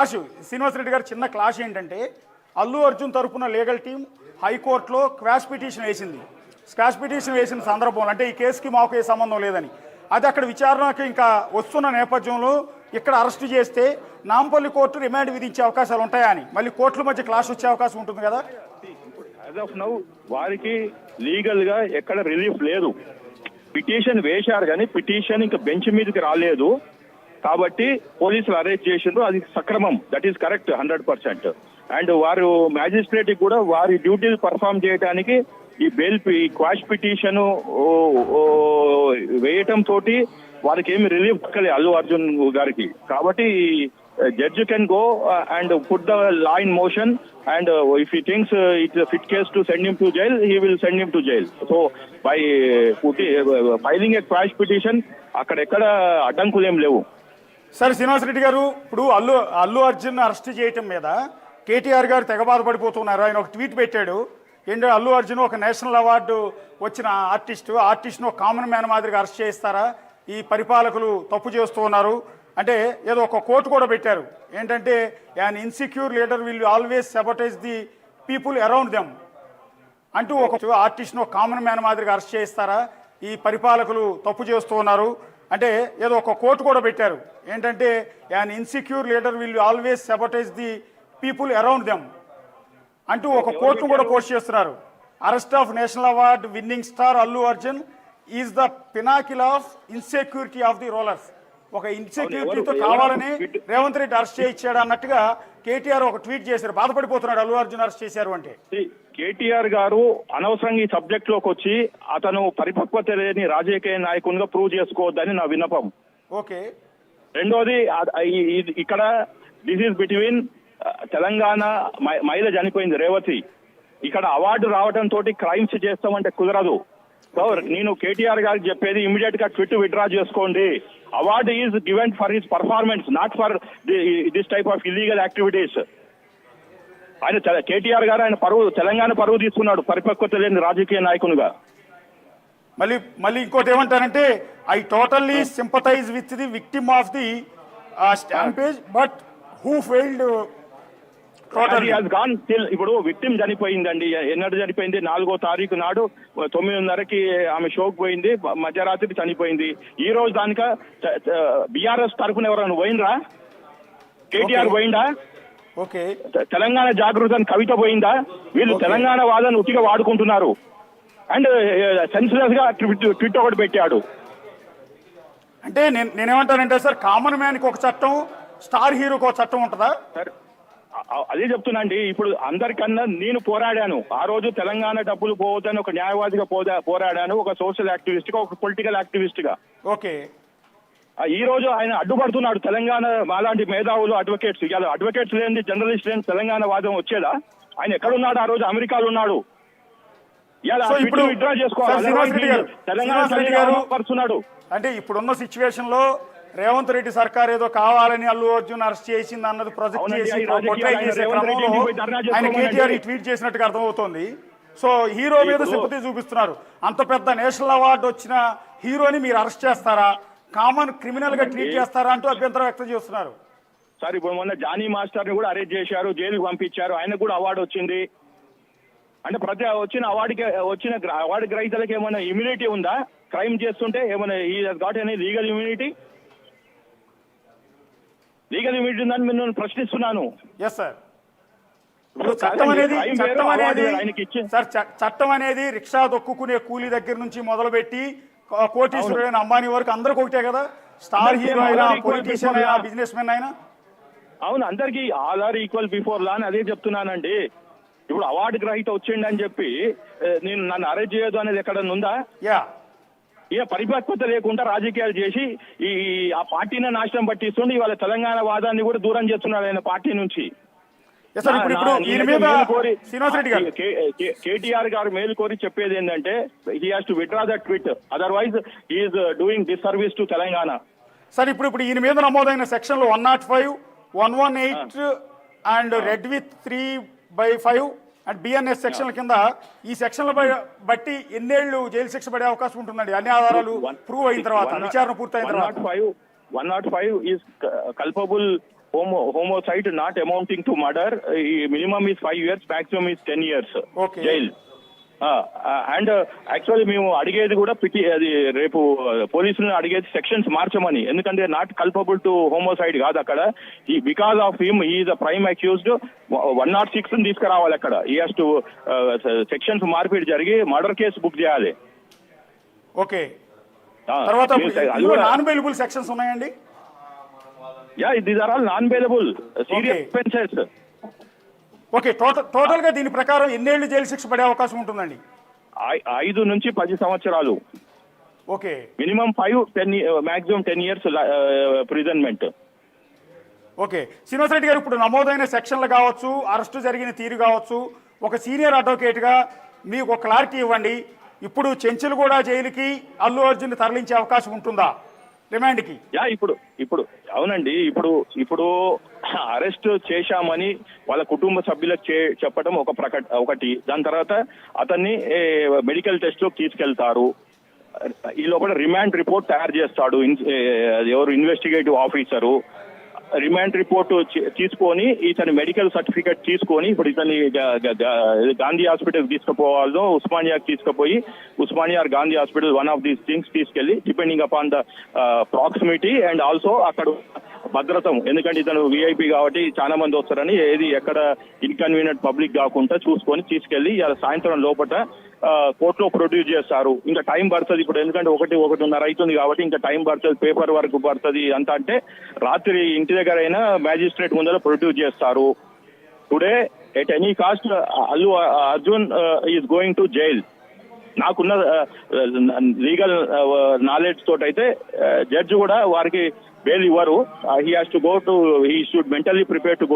Clash Srinivasa Reddy గారు చిన్న clash ఏంటంటే అల్లు అర్జున్ తరపున లీగల్ టీం హైకోర్టులో క్వాష్ పిటిషన్ వేసింది. స్క్వాష్ పిటిషన్ వేసిన సందర్భంలో అంటే ఈ కేసుకి మాకు ఏ సంబంధం లేదని, అది అక్కడ విచారణకి ఇంకా వస్తున్న నేపథ్యంలో ఇక్కడ అరెస్ట్ చేస్తే నాంపల్లి కోర్టు రిమాండ్ విధించే అవకాశాలు ఉంటాయా అని మళ్ళీ కోర్టుల మధ్య క్లాష్ వచ్చే అవకాశం ఉంటుంది కదా. యాజ్ ఆఫ్ నౌ వారికి లీగల్ గా ఎక్కడ రిలీఫ్ లేదు. పిటిషన్ వేశారు కానీ పిటిషన్ ఇంకా బెంచ్ మీదకి రాలేదు కాబట్టి పోలీసులు అరెస్ట్ చేసిండ్రు. అది సక్రమం, దట్ ఈస్ కరెక్ట్ 100%. అండ్ వారు మ్యాజిస్ట్రేట్ కూడా వారి డ్యూటీలు పర్ఫామ్ చేయడానికి ఈ బెయిల్ క్వాష్ పిటిషన్ వేయటం తోటి వారికి ఏమి రిలీఫ్ దక్కలేదు అల్లు అర్జున్ గారికి. కాబట్టి judge can go and put the law in motion and if he thinks it's fit case to send him to jail, he will send him to jail. So by filing A quash petition అక్కడెక్కడ అడ్డంకులు ఏం లేవు. సరే శ్రీనివాసరెడ్డి గారు, ఇప్పుడు Allu Arjun arrest చేయటం మీద కేటీఆర్ గారు తెగ బాధపడిపోతున్నారు. ఆయన ఒక ట్వీట్ పెట్టాడు, ఏంటంటే అల్లు అర్జున్ ఒక నేషనల్ అవార్డు వచ్చిన ఆర్టిస్ట్ను ఒక కామన్ మ్యాన్ మాదిరిగా అరెస్ట్ చేస్తారా, ఈ పరిపాలకులు తప్పు చేస్తూ ఉన్నారు అంటే ఏదో ఒక కోట్ కూడా పెట్టారు. ఏంటంటే an insecure leader will always sabotage the people around them అంటూ ఒక ఆర్టిస్ట్ను ఒక కామన్ మ్యాన్ మాదిరిగా అరెస్ట్ చేస్తారా, ఈ పరిపాలకులు తప్పు చేస్తూ ఉన్నారు అంటే ఏదో ఒక కోట్ కూడా పెట్టారు. ఏంటంటే an insecure leader will always sabotage the people around them అంటూ ఒక కోట్ను కూడా పోస్ట్ చేస్తున్నారు. Arrest of national award winning star Allu Arjun is the pinnacle of insecurity of the rulers. ఒక ఇన్సెక్యూరిటీతో కావాలని రేవంత్ రెడ్డి అరెస్ట్ చేయించాడు అన్నట్టుగా కేటీఆర్ ఒక ట్వీట్ చేశారు. బాధపడిపోతున్నాడు అల్లు అర్జున్ అరెస్ట్ చేశారు అంటే. కేటీఆర్ గారు అనవసరంగా ఈ సబ్జెక్ట్ లోకి వచ్చి అతను పరిపక్వత లేని రాజకీయ నాయకునిగా ప్రూవ్ చేసుకోవద్దని నా విన్నపం. ఓకే. రెండోది ఇక్కడ దిస్ ఈస్ బిట్వీన్ తెలంగాణ మహిళ చనిపోయింది రేవతి, ఇక్కడ అవార్డు రావడం తోటి క్రైమ్స్ చేస్తామంటే కుదరదు. సో నేను కేటీఆర్ గారికి చెప్పేది ఇమీడియట్ గా ట్విట్ విత్డ్రా చేసుకోండి. Award is given for his performance, not for this type of illegal activities. ఆయన కేటీఆర్ గారు ఆయన పరువు, తెలంగాణ పరువు తీసుకున్నాడు పరిపక్వత లేని రాజకీయ నాయకునిగా. మళ్ళీ ఇంకోటి ఏమంటారంటే I totally sympathise with the victim of the stampede but who failed ఇప్పుడు విక్టిమ్ చనిపోయిందండి. ఎన్నడు చనిపోయింది? 4వ తారీఖు నాడు 9:30కి ఆమె షోక్ పోయింది, మధ్యరాత్రి చనిపోయింది. ఈ రోజు దానిక బీఆర్ఎస్ తరఫున ఎవరైనా పోయిండ్రా? కేటీఆర్ పోయిందా? ఓకే. తెలంగాణ జాగృతి అని కవిత పోయిందా? వీళ్ళు తెలంగాణ వాదాన్ని ఉట్టిగా వాడుకుంటున్నారు. అండ్ సెన్స్లెస్ గా ట్విట్ ఒకటి పెట్టాడు. అంటే నేనేమంటానంటే సార్, కామన్ మ్యాన్ కి ఒక చట్టం, స్టార్ హీరోకి ఒక చట్టం ఉంటుందా? అదే చెప్తున్నా అండి. ఇప్పుడు అందరికన్నా నేను పోరాడాను. ఆ రోజు తెలంగాణ డబ్బులు పోవద్దని ఒక న్యాయవాదిగా పోరాడాను, ఒక సోషల్ యాక్టివిస్ట్ గా, ఒక పొలిటికల్ యాక్టివిస్ట్ గా. ఓకే. ఈ రోజు ఆయన అడ్డుపడుతున్నాడు. తెలంగాణ మాలాంటి మేధావులు, అడ్వకేట్స్, ఇలా అడ్వకేట్స్ లేని, జర్నలిస్ట్ లేని తెలంగాణ వాదం వచ్చేదా? ఆయన ఎక్కడున్నాడు? ఆ రోజు అమెరికాలో ఉన్నాడు. ఇప్పుడు విత్డ్రా చేసుకోవాలి. అంటే ఇప్పుడున్న సిచ్యువేషన్ లో రేవంత్ రెడ్డి సర్కార్ ఏదో కావాలని అల్లు అర్జున్ అరెస్ట్ చేసింది అన్నది ప్రొజెక్ట్ చేసి ఆయన కేటీఆర్ ట్వీట్ చేసినట్టుగా అర్థమవుతోంది. సో హీరో మీద సింపతి చూపిస్తున్నారు. అంత పెద్ద నేషనల్ అవార్డు వచ్చిన హీరోని మీరు అరెస్ట్ చేస్తారా, కామన్ క్రిమినల్ గా ట్రీట్ చేస్తారా అంటూ అభ్యంతరం వ్యక్తం చేస్తున్నారు. సార్ ఇప్పుడు మొన్న జానీ మాస్టర్ ని కూడా అరెస్ట్ చేశారు, జైలుకి పంపించారు, ఆయనకు కూడా అవార్డు వచ్చింది. అంటే ప్రతి వచ్చిన అవార్డు గ్రహీతలకు ఏమైనా ఇమ్యూనిటీ ఉందా? క్రైమ్ చేస్తుంటే ఏమైనా he has got any legal immunity? Legal immunity ఉందని నేను ప్రశ్నిస్తున్నాను. Yes sir. చట్టం అనేది రిక్షా దొక్కునే కూలీ దగ్గర నుంచి మొదలుపెట్టి కోటీశ్వరుడైన అంబానీ వరకు అందరికి ఒకటే కదా. స్టార్ హీరో అయినా, పొలిటీషియన్ అయినా, బిజినెస్ మెన్ అయినా. అవును, అందరికి all are equal before law అని అదే చెప్తున్నానండి. ఇప్పుడు అవార్డు గ్రహీత వచ్చిండి అని చెప్పి నేను నన్ను అరెస్ట్ చేయదు అనేది ఎక్కడన్నా ఉందా? ఇక పరిపక్వత లేకుండా రాజకీయాలు చేసి ఆ పార్టీని నాశనం పట్టిస్తుండే ఇవాళ తెలంగాణ వాదాన్ని కూడా దూరం చేస్తున్నాడు ఆయన పార్టీ నుంచి. కేటీఆర్ గారు మేలు కోరి చెప్పేది ఏంటంటే he has to withdraw that tweet, otherwise he is doing disservice to Telangana. Sir ఇప్పుడు ఈయన మీద నమోదైన సెక్షన్లు 105, 118 and red with 3/5 and BNS సెక్షన్ల కింద ఈ సెక్షన్ల బట్టి ఎన్నేళ్లు జైలు శిక్ష పడే అవకాశం ఉంటుందండి అన్ని ఆధారాలు ప్రూవ్ అయిన తర్వాత, విచారణ పూర్తయిన తర్వాత? 105 is culpable homicide not amounting to murder, minimum is 5 years, maximum is 10 years Okay. jail. And actually మేము అడిగేది కూడా అది రేపు పోలీసులను అడిగేది సెక్షన్స్ మార్చమని, ఎందుకంటే నాట్ కల్పబుల్ టు హోమోసైడ్ కాదు అక్కడ. ఈ because of him is a prime accused 106 తీసుకురావాలి అక్కడ. ఈ హాస్ టు సెక్షన్స్ మార్పిడి జరిగి మర్డర్ కేసు బుక్ చేయాలి. ఓకే, తర్వాత నాన్ బెయిలబుల్ సెక్షన్స్ ఉన్నాయండి? Yeah, these are all non bailable serious offences. Okay, total గా దీని ప్రకారం ఎన్నేళ్లు జైలు శిక్ష పడే అవకాశం ఉంటుందండి? 5 నుంచి 10 సంవత్సరాలు. Okay, minimum 5-10 maximum 10 years imprisonment. Okay, Srinivas Reddy గారు, ఇప్పుడు నమోదైన సెక్షన్లు కావచ్చు, అరెస్టు జరిగిన తీరు కావచ్చు, ఒక సీనియర్ అడ్వకేట్ గా మీకు ఒక క్లారిటీ ఇవ్వండి. ఇప్పుడు చెంచులు కూడా జైలుకి అల్లు అర్జున్ తరలించే అవకాశం ఉంటుందా రిమాండ్కి? యా, ఇప్పుడు అవునండి. ఇప్పుడు అరెస్ట్ చేశామని వాళ్ళ కుటుంబ సభ్యులకు చెప్పడం ఒకటి. దాని తర్వాత అతన్ని మెడికల్ టెస్ట్ లోకి తీసుకెళ్తారు. ఈ లోపల రిమాండ్ రిపోర్ట్ తయారు చేస్తాడు ఎవరు ఇన్వెస్టిగేటివ్ ఆఫీసరు. రిమాండ్ రిపోర్ట్ తీసుకొని ఇతని మెడికల్ సర్టిఫికేట్ తీసుకొని ఇప్పుడు ఇతని గాంధీ హాస్పిటల్ తీసుకుపోవాలో ఉస్మానియాకి తీసుకుపోయి Osmania Gandhi hospital one of these things తీసుకెళ్లి depending upon the proximity and also అక్కడ భద్రతం, ఎందుకంటే ఇతను విఐపి కాబట్టి చాలా మంది వస్తారని ఏది ఎక్కడ ఇన్కన్వీనియంట్ పబ్లిక్ కాకుండా చూసుకొని తీసుకెళ్లి సాయంత్రం లోపల కోర్టులో ప్రొడ్యూస్ చేస్తారు. ఇంకా టైం పడుతుంది ఇప్పుడు, ఎందుకంటే 1-1:30 అవుతుంది కాబట్టి ఇంకా టైం పడుతుంది, పేపర్ వర్క్ పడుతుంది అంతా. అంటే రాత్రి ఇంటి దగ్గర అయినా మ్యాజిస్ట్రేట్ ముందర ప్రొడ్యూస్ చేస్తారు. Today at any cost Allu Arjun is going to jail. నాకున్న లీగల్ నాలెడ్జ్ తోటైతే జడ్జి కూడా వారికి బెయిల్ ఇవ్వరు. He has to go to, he should mentally prepare to go